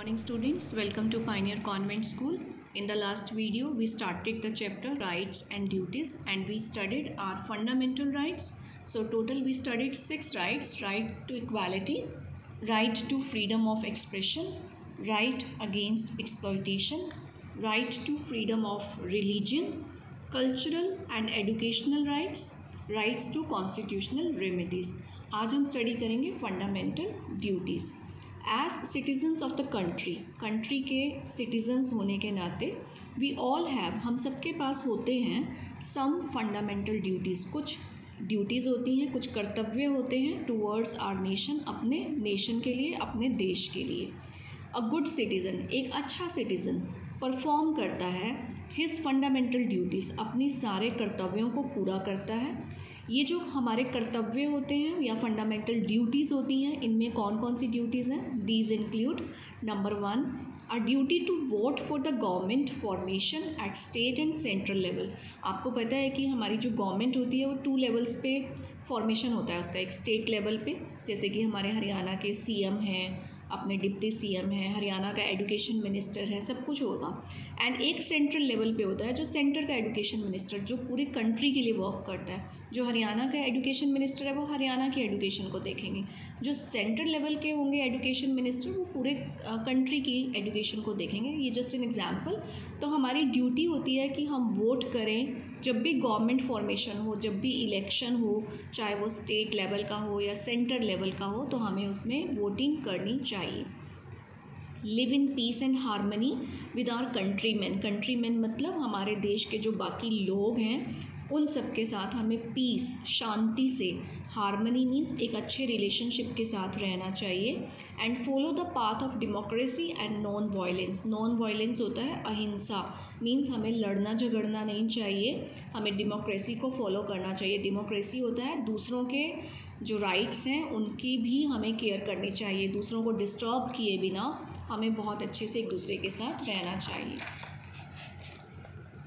morning students, welcome to Pioneer Convent School. In the last video we started the chapter rights and duties and we studied our fundamental rights. So total we studied 6 rights: right to equality, right to freedom of expression, right against exploitation, right to freedom of religion, cultural and educational rights, rights to constitutional remedies. आज हम study करेंगे fundamental duties. As citizens of the country के citizens होने के नाते we all have, हम सबके पास होते हैं सम फंडामेंटल ड्यूटीज़. कुछ ड्यूटीज़ होती हैं, कुछ कर्तव्य होते हैं टूवर्ड्स आवर नेशन, अपने नेशन के लिए, अपने देश के लिए. अ गुड सिटीज़न, एक अच्छा सिटीज़न परफॉर्म करता है हिज फंडामेंटल ड्यूटीज़, अपनी सारे कर्तव्यों को पूरा करता है. ये जो हमारे कर्तव्य होते हैं या फंडामेंटल ड्यूटीज़ होती हैं, इनमें कौन कौन सी ड्यूटीज़ हैं? These include number 1 a duty to vote for the government formation at state and central level. आपको पता है कि हमारी जो गवर्नमेंट होती है वो 2 लेवल्स पे फॉर्मेशन होता है उसका. एक स्टेट लेवल पे, जैसे कि हमारे हरियाणा के सीएम हैं, अपने डिप्टी सीएम है, हरियाणा का एजुकेशन मिनिस्टर है, सब कुछ होगा. एंड एक सेंट्रल लेवल पे होता है जो सेंटर का एजुकेशन मिनिस्टर, जो पूरे कंट्री के लिए वर्क करता है. जो हरियाणा का एजुकेशन मिनिस्टर है वो हरियाणा की एजुकेशन को देखेंगे. जो सेंट्रल लेवल के होंगे एजुकेशन मिनिस्टर वो पूरे कंट्री की एजुकेशन को देखेंगे. ये जस्ट एन एग्जाम्पल. तो हमारी ड्यूटी होती है कि हम वोट करें जब भी गवर्नमेंट फॉर्मेशन हो, जब भी इलेक्शन हो, चाहे वो स्टेट लेवल का हो या सेंटर लेवल का हो, तो हमें उसमें वोटिंग करनी चाहिए. Live in peace and harmony with our countryman मतलब हमारे देश के जो बाकी लोग हैं उन सब के साथ हमें पीस, शांति से, हारमनी मीन्स एक अच्छे रिलेशनशिप के साथ रहना चाहिए. And follow the path of democracy and non violence. Non violence होता है अहिंसा, मीन्स हमें लड़ना झगड़ना नहीं चाहिए, हमें डेमोक्रेसी को फॉलो करना चाहिए. डेमोक्रेसी होता है दूसरों के जो राइट्स हैं उनकी भी हमें केयर करनी चाहिए. दूसरों को डिस्टर्ब किए बिना हमें बहुत अच्छे से एक दूसरे के साथ रहना चाहिए.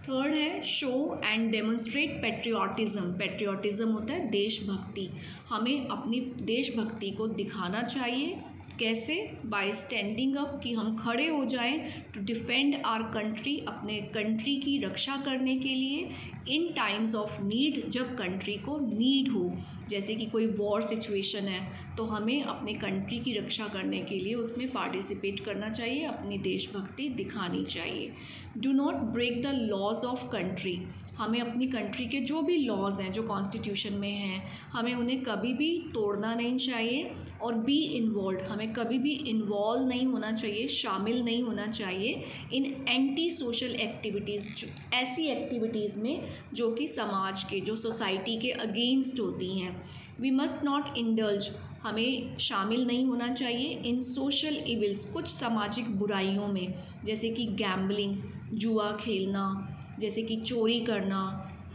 थर्ड है show and demonstrate patriotism. Patriotism होता है देशभक्ति. हमें अपनी देशभक्ति को दिखाना चाहिए. कैसे? बाय स्टैंडिंग अप, कि हम खड़े हो जाएं टू डिफेंड आवर कंट्री, अपने कंट्री की रक्षा करने के लिए. इन टाइम्स ऑफ नीड, जब कंट्री को नीड हो, जैसे कि कोई वॉर सिचुएशन है तो हमें अपने कंट्री की रक्षा करने के लिए उसमें पार्टिसिपेट करना चाहिए, अपनी देशभक्ति दिखानी चाहिए. Do not break the laws of country. हमें अपनी कंट्री के जो भी लॉज हैं जो कॉन्स्टिट्यूशन में हैं, हमें उन्हें कभी भी तोड़ना नहीं चाहिए. और बी इन्वॉल्व, हमें कभी भी इन्वॉल्व नहीं होना चाहिए, शामिल नहीं होना चाहिए इन एंटी सोशल एक्टिविटीज़, ऐसी एक्टिविटीज़ में जो कि समाज के, जो सोसाइटी के अगेंस्ट होती हैं. वी मस्ट नॉट इंडल्ज, हमें शामिल नहीं होना चाहिए इन सोशल इविल्स, कुछ सामाजिक बुराइयों में, जैसे कि गैम्बलिंग, जुआ खेलना, जैसे कि चोरी करना,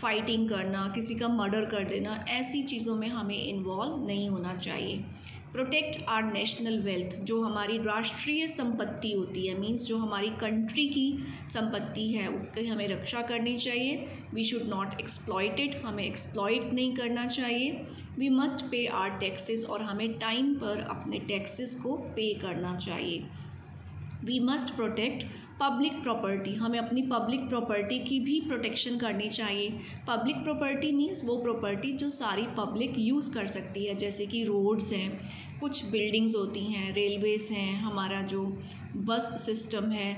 फाइटिंग करना, किसी का मर्डर कर देना, ऐसी चीज़ों में हमें इन्वॉल्व नहीं होना चाहिए. प्रोटेक्ट आवर नेशनल वेल्थ, जो हमारी राष्ट्रीय संपत्ति होती है, मीन्स जो हमारी कंट्री की संपत्ति है उसकी हमें रक्षा करनी चाहिए. We should not exploit it, हमें एक्सप्लॉइट नहीं करना चाहिए. We must pay our taxes, और हमें टाइम पर अपने टैक्सेस को पे करना चाहिए. We must protect public property, हमें अपनी पब्लिक प्रॉपर्टी की भी प्रोटेक्शन करनी चाहिए. पब्लिक प्रॉपर्टी मीन्स वो प्रॉपर्टी जो सारी पब्लिक यूज़ कर सकती है, जैसे कि रोड्स हैं, कुछ बिल्डिंग्स होती हैं, रेलवेज़ हैं, हमारा जो बस सिस्टम है,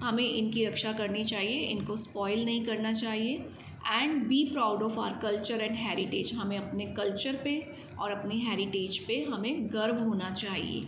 हमें इनकी रक्षा करनी चाहिए, इनको स्पॉइल नहीं करना चाहिए. And be proud of our culture and heritage, हमें अपने कल्चर पे और अपने हेरिटेज पे हमें गर्व होना चाहिए.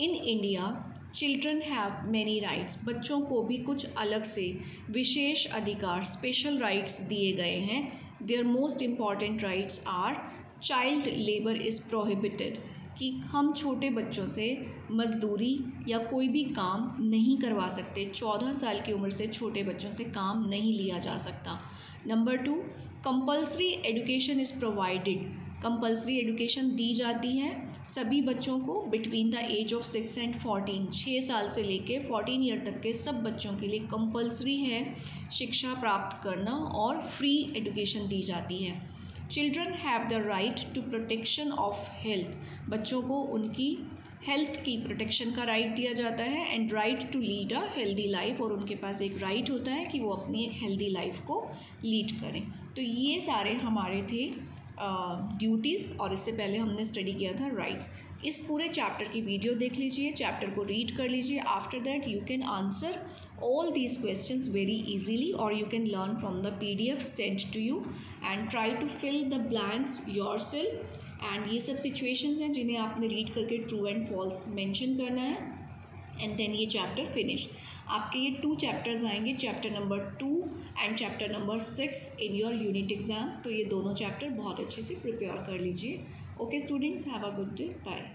In India children have many rights, बच्चों को भी कुछ अलग से विशेष अधिकार, स्पेशल राइट्स दिए गए हैं. Their most important rights are child labour is prohibited, कि हम छोटे बच्चों से मजदूरी या कोई भी काम नहीं करवा सकते. 14 साल की उम्र से छोटे बच्चों से काम नहीं लिया जा सकता. Number 2 compulsory education is provided, compulsory education दी जाती है सभी बच्चों को between the age of 6 and 14, 6 साल से लेके 14 ईयर तक के सब बच्चों के लिए कंपल्सरी है शिक्षा प्राप्त करना, और फ्री एजुकेशन दी जाती है. Children have the right to protection of health, बच्चों को उनकी हेल्थ की प्रोटेक्शन का राइट दिया जाता है and right to lead a healthy life, और उनके पास एक राइट होता है कि वो अपनी एक हेल्दी लाइफ को लीड करें। तो ये सारे हमारे थे ड्यूटीज़, और इससे पहले हमने स्टडी किया था राइट्स। इस पूरे चैप्टर की वीडियो देख लीजिए, चैप्टर को रीड कर लीजिए। After that you can answer all these questions very easily, or you can learn from the PDF sent to you and try to fill the blanks yourself। and ये सब situations हैं जिन्हें आपने read करके true and false mention करना है, and then ये chapter finish. आपके ये 2 चैप्टर्स आएंगे, chapter number 2 and chapter number 6 in your unit exam. तो ये दोनों चैप्टर बहुत अच्छे से प्रिपेयर कर लीजिए। Okay students, have a good day, bye.